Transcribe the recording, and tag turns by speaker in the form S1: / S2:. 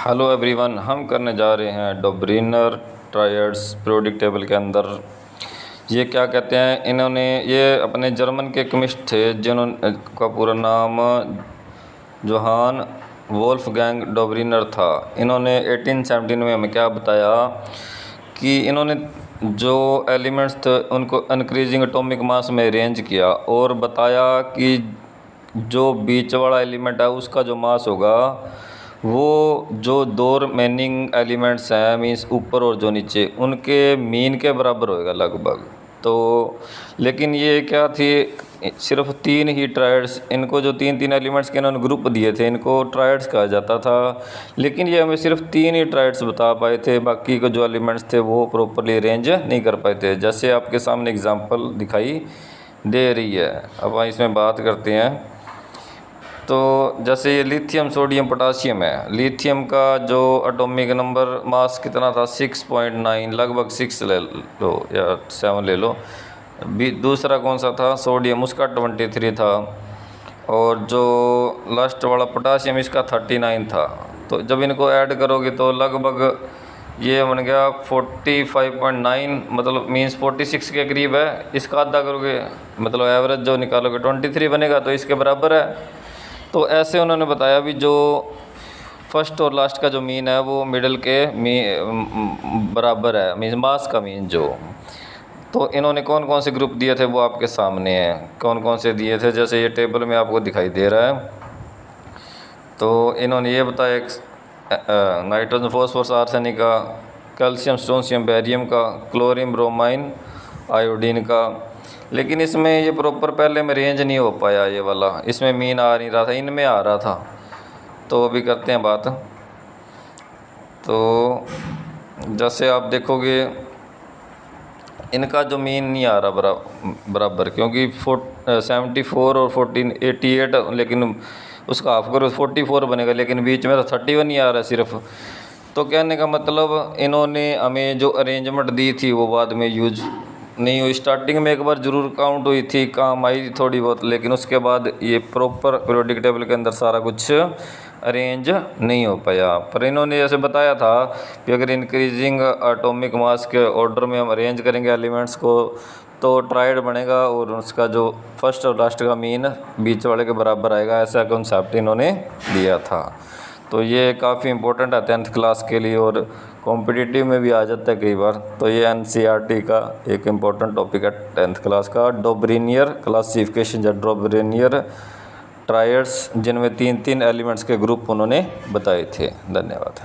S1: Hello everyone, हम करने जा रहे हैं डोब्रिनर ट्रायड्स पीरियोडिक टेबल के अंदर। ये क्या कहते हैं, इन्होंने ये अपने जर्मन के केमिस्ट थे जिन्होंने का पूरा नाम जोहान वोल्फगैंग डोब्रिनर था। इन्होंने 1817 में हमें क्या बताया कि इन्होंने जो एलिमेंट्स थे उनको इंक्रीजिंग एटॉमिक मास में अरेंज किया और बताया कि जो बीच वाला एलिमेंट है उसका जो मास होगा वो जो दो रिमेनिंग एलिमेंट्स हैं मीन्स ऊपर और जो नीचे उनके मीन के बराबर होएगा लगभग। तो लेकिन ये क्या थी, सिर्फ तीन ही ट्रायड्स, इनको जो तीन तीन एलिमेंट्स के इन्होंने ग्रुप दिए थे इनको ट्रायड्स कहा जाता था। लेकिन ये हमें सिर्फ तीन ही ट्रायड्स बता पाए थे, बाकी के जो एलिमेंट्स थे वो प्रॉपरली अरेंज नहीं कर पाए थे, जैसे आपके सामने एग्जांपल दिखाई दे रही है। अब हम इसमें बात करते हैं। तो जैसे ये लिथियम सोडियम पोटासियम है, लिथियम का जो एटॉमिक नंबर मास कितना था 6.9, लगभग 6 ले लो या 7 ले लो। दूसरा कौन सा था, सोडियम, उसका 23 था। और जो लास्ट वाला पोटासियम इसका 39 था। तो जब इनको ऐड करोगे तो लगभग ये बन गया 45.9, मतलब मीन्स 46 के करीब है। इसका आधा करोगे मतलब एवरेज जो निकालोगे 23 बनेगा, तो इसके बराबर है। तो ऐसे उन्होंने बताया भी जो फर्स्ट और लास्ट का जो मीन है वो मिडल के बराबर है, मीन मास का मीन जो। तो इन्होंने कौन कौन से ग्रुप दिए थे वो आपके सामने हैं, कौन कौन से दिए थे, जैसे ये टेबल में आपको दिखाई दे रहा है। तो इन्होंने ये बताया नाइट्रोजन फॉस्फोरस आर्सेनिक का, कैल्शियम स्ट्रोंशियम बैरियम का, क्लोरीन ब्रोमाइन आयोडीन का। लेकिन इसमें ये प्रॉपर पहले में रेंज नहीं हो पाया, ये वाला इसमें मीन आ नहीं रहा था, इनमें आ रहा था। तो अभी करते हैं बात। तो जैसे आप देखोगे इनका जो मीन नहीं आ रहा बराबर, क्योंकि 74 और 88, लेकिन उसका हाफ करो 44 बनेगा, लेकिन बीच में तो 31 ही आ रहा है सिर्फ। तो कहने का मतलब इन्होंने हमें जो अरेंजमेंट दी थी वो बाद में यूज नहीं हुई। स्टार्टिंग में एक बार ज़रूर काउंट हुई थी, काम आई थी थोड़ी बहुत, लेकिन उसके बाद ये प्रॉपर पीरियोडिक टेबल के अंदर सारा कुछ अरेंज नहीं हो पाया। पर इन्होंने ऐसे बताया था कि अगर इंक्रीजिंग एटॉमिक मास के ऑर्डर में हम अरेंज करेंगे एलिमेंट्स को तो ट्रायड बनेगा और उसका जो फर्स्ट और लास्ट का मीन बीच वाले के बराबर आएगा, ऐसा कॉन्सेप्ट इन्होंने दिया था। तो ये काफ़ी इंपॉर्टेंट है 10th क्लास के लिए और कॉम्पिटिटिव में भी आ जाता है कई बार। तो ये NCERT का एक इम्पॉर्टेंट टॉपिक है 10th क्लास का, डोब्रिनियर क्लासिफिकेशन या डोब्रिनियर ट्रायड्स, जिनमें तीन तीन एलिमेंट्स के ग्रुप उन्होंने बताए थे। धन्यवाद।